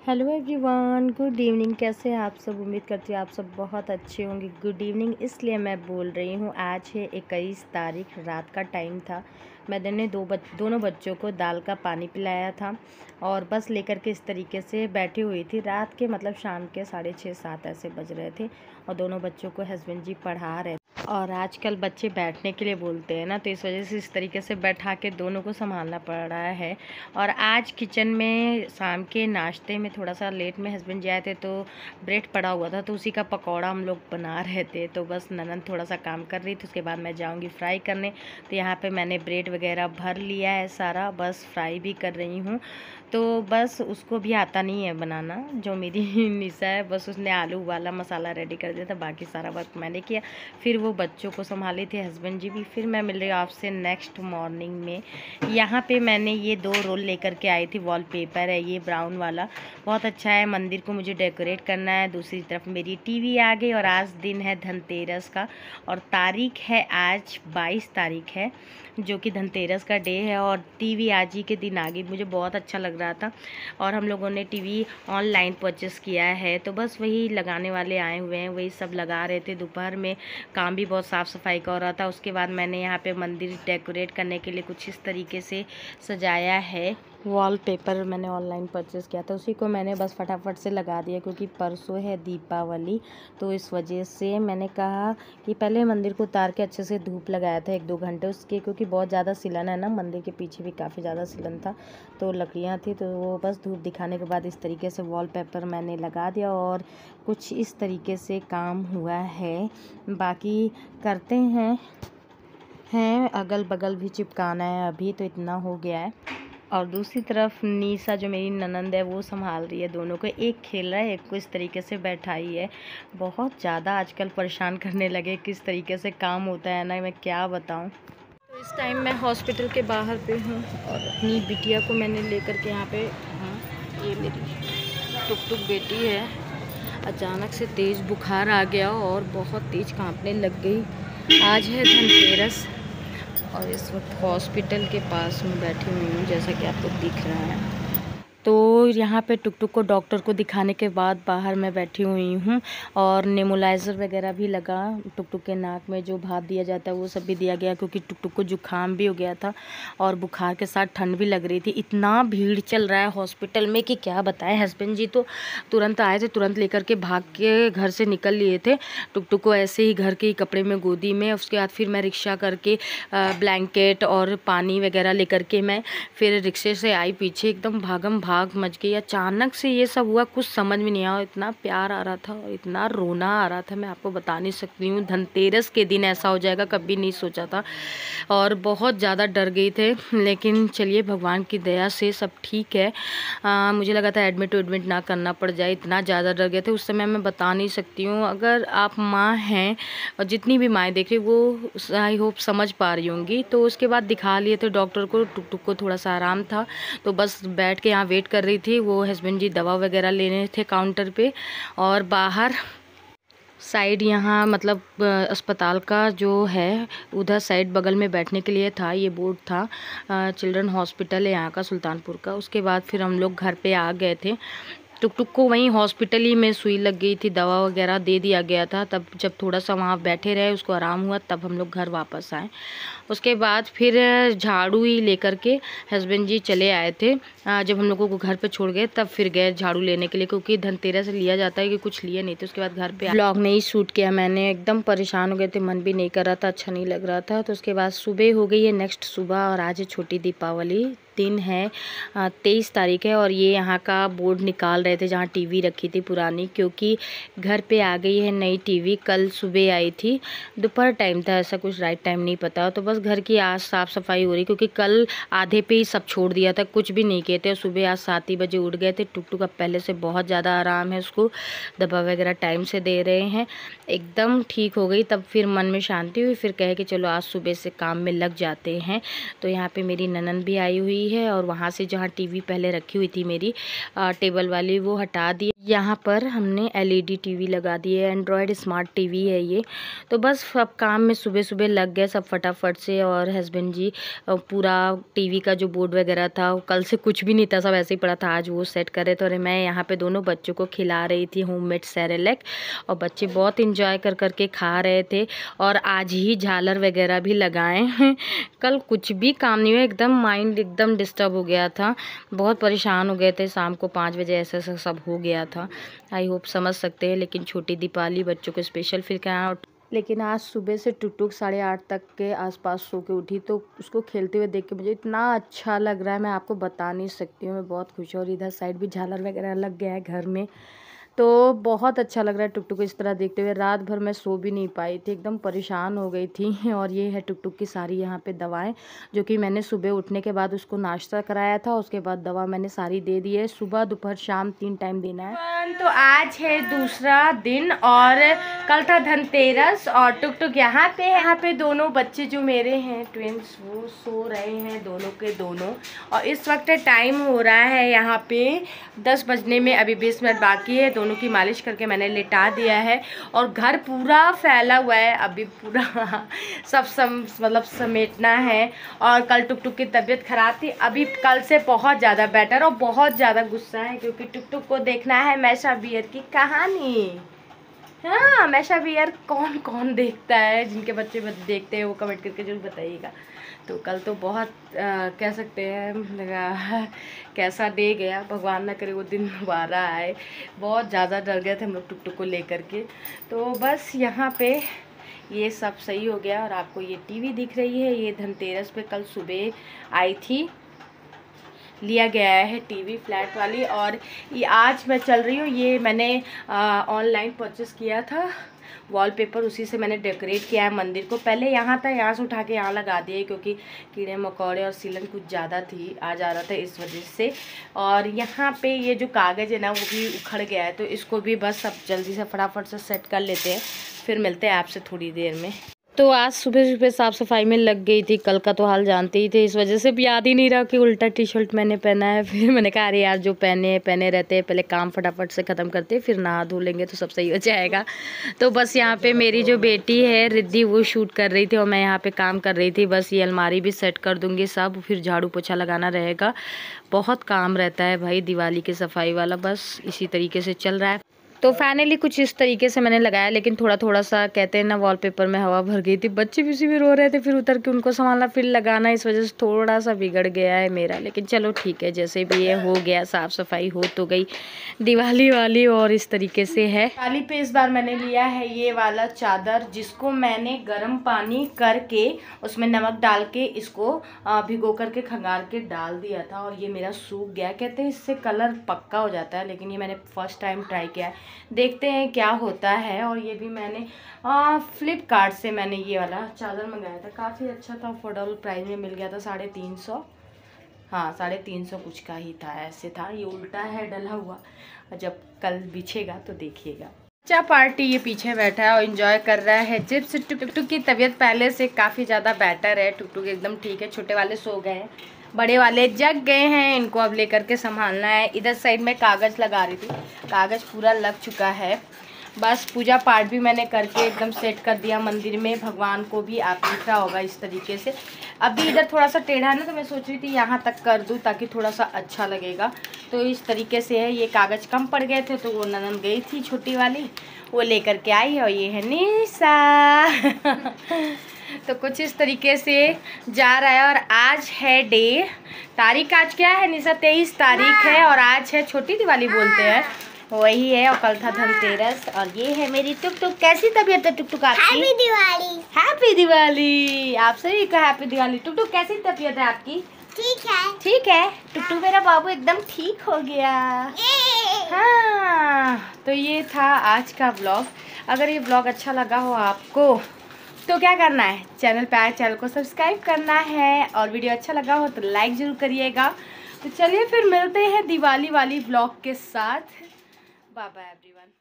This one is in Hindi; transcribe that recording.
Hello everyone, good evening. कैसे हैं आप सब? उम्मीद करती हूँ आप सब बहुत अच्छे होंगे। गुड इवनिंग इसलिए मैं बोल रही हूँ, आज है 21 तारीख, रात का टाइम था। मैंने दोनों बच्चों को दाल का पानी पिलाया था और बस लेकर के इस तरीके से बैठी हुई थी। रात के मतलब शाम के 6:30-7 ऐसे बज रहे थे और दोनों बच्चों को हस्बैंड जी पढ़ा रहे थे। और आजकल बच्चे बैठने के लिए बोलते हैं ना, तो इस वजह से इस तरीके से बैठा के दोनों को संभालना पड़ रहा है। और आज किचन में शाम के नाश्ते में थोड़ा सा लेट में हस्बैंड जी आए थे, तो ब्रेड पड़ा हुआ था, तो उसी का पकौड़ा हम लोग बना रहे थे। तो बस ननद थोड़ा सा काम कर रही थी, उसके बाद मैं जाऊंगी फ्राई करने। तो यहाँ पे मैंने ब्रेड वगैरह भर लिया है सारा, बस फ्राई भी कर रही हूँ। तो बस उसको भी आता नहीं है बनाना, जो मेरी निशा है, बस उसने आलू वाला मसाला रेडी कर दिया था, बाकी सारा वर्क मैंने किया। फिर वो बच्चों को संभाले थे, हस्बैंड जी भी। फिर मैं मिल रही हूँ आपसे नेक्स्ट मॉर्निंग में। यहाँ पे मैंने ये 2 रोल लेकर के आई थी। वॉलपेपर है ये ब्राउन वाला, बहुत अच्छा है। मंदिर को मुझे डेकोरेट करना है। दूसरी तरफ मेरी टीवी आ गई और आज दिन है धनतेरस का और तारीख है आज 22 तारीख है, जो कि धनतेरस का डे है। और टीवी आज ही के दिन आ गई, मुझे बहुत अच्छा लग रहा था। और हम लोगों ने टीवी ऑनलाइन परचेस किया है, तो बस वही लगाने वाले आए हुए हैं, वही सब लगा रहे थे। दोपहर में काम भी बहुत साफ़ सफाई का हो रहा था। उसके बाद मैंने यहाँ पे मंदिर डेकोरेट करने के लिए कुछ इस तरीके से सजाया है। वॉलपेपर मैंने ऑनलाइन परचेज़ किया था, उसी को मैंने बस फटाफट से लगा दिया, क्योंकि परसों है दीपावली। तो इस वजह से मैंने कहा कि पहले मंदिर को उतार के अच्छे से धूप लगाया था 1-2 घंटे उसके, क्योंकि बहुत ज़्यादा सिलन है ना, मंदिर के पीछे भी काफ़ी ज़्यादा सिलन था, तो लकड़ियाँ थी, तो वो बस धूप दिखाने के बाद इस तरीके से वॉलपेपर मैंने लगा दिया। और कुछ इस तरीके से काम हुआ है, बाकी करते हैं अगल बगल भी चिपकाना है अभी, तो इतना हो गया है। और दूसरी तरफ निशा जो मेरी ननंद है, वो संभाल रही है दोनों को। एक खेल रहा है, एक को इस तरीके से बैठाई है। बहुत ज़्यादा आजकल परेशान करने लगे, किस तरीके से काम होता है ना, मैं क्या बताऊं। तो इस टाइम मैं हॉस्पिटल के बाहर पे हूँ और अपनी बिटिया को मैंने लेकर के यहाँ पे, हाँ ये मेरी टुक बेटी है। अचानक से तेज़ बुखार आ गया और बहुत तेज़ कांपने लग गई। आज है धनतेरस और इस वक्त हॉस्पिटल के पास में बैठी हुई हूँ, जैसा कि आपको दिख रहा है। तो यहाँ पे टुक को डॉक्टर को दिखाने के बाद बाहर मैं बैठी हुई हूँ और नेमुलाइज़र वगैरह भी लगा। टुक के नाक में जो भाप दिया जाता है वो सब भी दिया गया, क्योंकि टुक को जुकाम भी हो गया था और बुखार के साथ ठंड भी लग रही थी। इतना भीड़ चल रहा है हॉस्पिटल में कि क्या बताएं। हस्बैंड जी तो तुरंत आए थे, तुरंत लेकर के भाग के घर से निकल लिए थे टुक को ऐसे ही घर के कपड़े में गोदी में। उसके बाद फिर मैं रिक्शा करके ब्लैंकेट और पानी वगैरह लेकर के मैं फिर रिक्शे से आई पीछे। एकदम भागम भाग मच गई। अचानक से ये सब हुआ, कुछ समझ में नहीं आया। इतना प्यार आ रहा था और इतना रोना आ रहा था, मैं आपको बता नहीं सकती हूँ। धनतेरस के दिन ऐसा हो जाएगा कभी नहीं सोचा था और बहुत ज़्यादा डर गई थे, लेकिन चलिए भगवान की दया से सब ठीक है। मुझे लगा था एडमिट ना करना पड़ जाए, इतना ज़्यादा डर गए थे उस समय, मैं बता नहीं सकती हूँ। अगर आप माँ हैं और जितनी भी माएँ देख रही वो आई होप समझ पा रही होंगी। तो उसके बाद दिखा लिए थे डॉक्टर को। टुक को थोड़ा सा आराम था, तो बस बैठ के यहाँ वेट कर रही थी। वो हस्बैंड जी दवा वगैरह लेने थे काउंटर पे। और बाहर साइड यहाँ मतलब अस्पताल का जो है उधर साइड बगल में बैठने के लिए था, ये बोर्ड था। चिल्ड्रन हॉस्पिटल है यहाँ का, सुल्तानपुर का। उसके बाद फिर हम लोग घर पे आ गए थे। टुक को वहीं हॉस्पिटल ही में सुई लग गई थी, दवा वगैरह दे दिया गया था। तब जब थोड़ा सा वहाँ बैठे रहे, उसको आराम हुआ, तब हम लोग घर वापस आए। उसके बाद फिर झाड़ू ही लेकर के हस्बैंड जी चले आए थे। जब हम लोगों को घर पे छोड़ गए तब फिर गए झाड़ू लेने के लिए, क्योंकि धनतेरस लिया जाता है कि कुछ लिए नहीं थे। उसके बाद घर पे ब्लॉग नहीं शूट किया मैंने, एकदम परेशान हो गए थे, मन भी नहीं कर रहा था, अच्छा नहीं लग रहा था। तो उसके बाद सुबह हो गई है नेक्स्ट सुबह और आज है छोटी दीपावली। दिन है 23 तारीख है और ये यहाँ का बोर्ड निकाल रहे थे जहाँ टीवी रखी थी पुरानी, क्योंकि घर पे आ गई है नई टीवी। कल सुबह आई थी, दोपहर टाइम था, ऐसा कुछ राइट टाइम नहीं पता। तो बस घर की आज साफ़ सफाई हो रही, क्योंकि कल आधे पे ही सब छोड़ दिया था, कुछ भी नहीं किए थे। सुबह आज 7 ही बजे उठ गए थे। टुक का पहले से बहुत ज़्यादा आराम है, उसको दवा वगैरह टाइम से दे रहे हैं, एकदम ठीक हो गई। तब फिर मन में शांति हुई, फिर कहे कि चलो आज सुबह से काम में लग जाते हैं। तो यहाँ पे मेरी ननद भी आई हुई है और वहाँ से जहाँ टीवी पहले रखी हुई थी मेरी टेबल वाली, वो हटा दी। यहाँ पर हमने एलईडी टीवी लगा दी है, एंड्रॉयड स्मार्ट टीवी है ये। तो बस अब काम में सुबह सुबह लग गए सब फटाफट से। और हस्बैंड जी पूरा टीवी का जो बोर्ड वगैरह था, कल से कुछ भी नहीं था, सब ऐसे ही पड़ा था, आज वो सेट कर रहे थे। और मैं यहाँ पे दोनों बच्चों को खिला रही थी होममेड सेरेलैक, और बच्चे बहुत इंजॉय कर करके खा रहे थे। और आज ही झालर वगैरह भी लगाए हैं। कल कुछ भी काम नहीं हुआ, एकदम माइंड एकदम डिस्टर्ब हो गया था, बहुत परेशान हो गए थे। शाम को 5 बजे ऐसा ऐसा सब हो गया था। आई होप समझ सकते हैं। लेकिन छोटी दीपावली बच्चों को स्पेशल फील कराया। लेकिन आज सुबह से टुकटुक 8:30 तक के आसपास सो के उठी, तो उसको खेलते हुए देख के मुझे इतना अच्छा लग रहा है, मैं आपको बता नहीं सकती हूँ। मैं बहुत खुश हूँ। और इधर साइड भी झालर वगैरह लग गया है घर में, तो बहुत अच्छा लग रहा है टुकटुक को इस तरह देखते हुए। रात भर मैं सो भी नहीं पाई थी, एकदम परेशान हो गई थी। और ये है टुकटुक की सारी यहाँ पे दवाएं, जो कि मैंने सुबह उठने के बाद उसको नाश्ता कराया था, उसके बाद दवा मैंने सारी दे दी है। सुबह दोपहर शाम 3 टाइम देना है। तो आज है दूसरा दिन और कल था धनतेरस, और टुकटुक यहाँ पे दोनों बच्चे जो मेरे हैं ट्विंस, वो सो रहे हैं दोनों के दोनों। और इस वक्त टाइम हो रहा है यहाँ पे 10 बजने में अभी 20 मिनट बाकी है। दोनों की मालिश करके मैंने लिटा दिया है, और घर पूरा फैला हुआ है, अभी पूरा मतलब समेटना है। और कल टुकटुक की तबीयत खराब थी, अभी कल से बहुत ज़्यादा बेटर और बहुत ज़्यादा गुस्सा है, क्योंकि टुकटुक को देखना है मैशा बियर की कहानी। हाँ, मैशा बियर कौन कौन देखता है, जिनके बच्चे देखते हैं वो कमेंट करके जरूर बताइएगा। तो कल तो बहुत कह सकते हैं लगा कैसा डे गया, भगवान ना करे वो दिन दोबारा आए। बहुत ज़्यादा डर गए थे हम लोग टुकटुक को लेकर के। तो बस यहाँ पे ये सब सही हो गया। और आपको ये टीवी दिख रही है, ये धनतेरस पे कल सुबह आई थी, लिया गया है टीवी फ्लैट वाली। और ये आज मैं चल रही हूँ, ये मैंने ऑनलाइन परचेस किया था वॉलपेपर, उसी से मैंने डेकोरेट किया है मंदिर को। पहले यहाँ था, यहाँ से उठा के यहाँ लगा दिए, क्योंकि कीड़े मकोड़े और सीलन कुछ ज़्यादा थी, आ जा रहा था इस वजह से। और यहाँ पे ये जो कागज़ है ना, वो भी उखड़ गया है, तो इसको भी बस अब जल्दी से फटाफट से सेट कर लेते हैं, फिर मिलते हैं आपसे थोड़ी देर में। तो आज सुबह सुबह साफ़ सफाई में लग गई थी, कल का तो हाल जानते ही थे, इस वजह से भी याद ही नहीं रहा कि उल्टा टी शर्ट मैंने पहना है। फिर मैंने कहा अरे यार, जो पहने रहते हैं, पहले काम फटाफट से ख़त्म करते, फिर नहा धो लेंगे तो सब सही हो जाएगा। तो बस यहाँ पे मेरी जो बेटी है रिद्धि, वो शूट कर रही थी और मैं यहाँ पे काम कर रही थी। बस ये अलमारी भी सेट कर दूँगी सब, फिर झाड़ू पोछा लगाना रहेगा। बहुत काम रहता है भाई दिवाली की सफाई वाला, बस इसी तरीके से चल रहा है। तो फाइनली कुछ इस तरीके से मैंने लगाया, लेकिन थोड़ा थोड़ा सा कहते हैं ना, वॉलपेपर में हवा भर गई थी, बच्चे भी उसी में रो रहे थे, फिर उतर के उनको संभालना फिर लगाना, इस वजह से थोड़ा सा बिगड़ गया है मेरा। लेकिन चलो ठीक है, जैसे भी ये हो गया, साफ़ सफाई हो तो गई दिवाली वाली। और इस तरीके से है। दिवाली पे इस बार मैंने लिया है ये वाला चादर, जिसको मैंने गर्म पानी करके उसमें नमक डाल के इसको भिगो करके खंगाल के डाल दिया था, और ये मेरा सूख गया। कहते हैं इससे कलर पक्का हो जाता है, लेकिन ये मैंने फर्स्ट टाइम ट्राई किया है, देखते हैं क्या होता है। और ये भी मैंने फ्लिपकार्ट से मैंने ये वाला चादर मंगाया था, काफ़ी अच्छा था, अफोर्डेबल प्राइस में मिल गया था, 350, हाँ 350 कुछ का ही था, ऐसे था। ये उल्टा है डला हुआ, जब कल बिछेगा तो देखिएगा। बच्चा पार्टी ये पीछे बैठा है और एंजॉय कर रहा है चिप्स। टुकटुक की तबीयत पहले से काफ़ी ज़्यादा बेटर है, टुकटुक एकदम ठीक है। छोटे वाले सो गए हैं, बड़े वाले जग गए हैं, इनको अब लेकर के संभालना है। इधर साइड में कागज़ लगा रही थी, कागज़ पूरा लग चुका है। बस पूजा पाठ भी मैंने करके एकदम सेट कर दिया मंदिर में, भगवान को भी आप दिख रहा होगा इस तरीके से। अभी इधर थोड़ा सा टेढ़ा है ना, तो मैं सोच रही थी यहाँ तक कर दूँ ताकि थोड़ा सा अच्छा लगेगा। तो इस तरीके से है। ये कागज़ कम पड़ गए थे, तो वो ननद गई थी छोटी वाली, वो लेकर के आई है। और ये है निशा। तो कुछ इस तरीके से जा रहा है। और आज है डे, तारीख आज क्या है निशा? 23 तारीख है, और आज है छोटी दिवाली बोलते हैं, वही है। और कल था धनतेरस। और ये है मेरी टुकटुक। कैसी तबीयत है टुकटुक आपकी? हैप्पी दिवाली। हैप्पी दिवाली। आप सभी को हैप्पी दिवाली। टुकटुक कैसी तबीयत है आपकी? ठीक है। ठीक है, टुकटुक मेरा बाबू एकदम ठीक हो गया। हाँ, तो ये था आज का ब्लॉग। अगर ये ब्लॉग अच्छा लगा हो आपको, तो क्या करना है, चैनल पे आए, चैनल को सब्सक्राइब करना है, और वीडियो अच्छा लगा हो तो लाइक ज़रूर करिएगा। तो चलिए फिर मिलते हैं दिवाली वाली ब्लॉग के साथ। Bye bye everyone.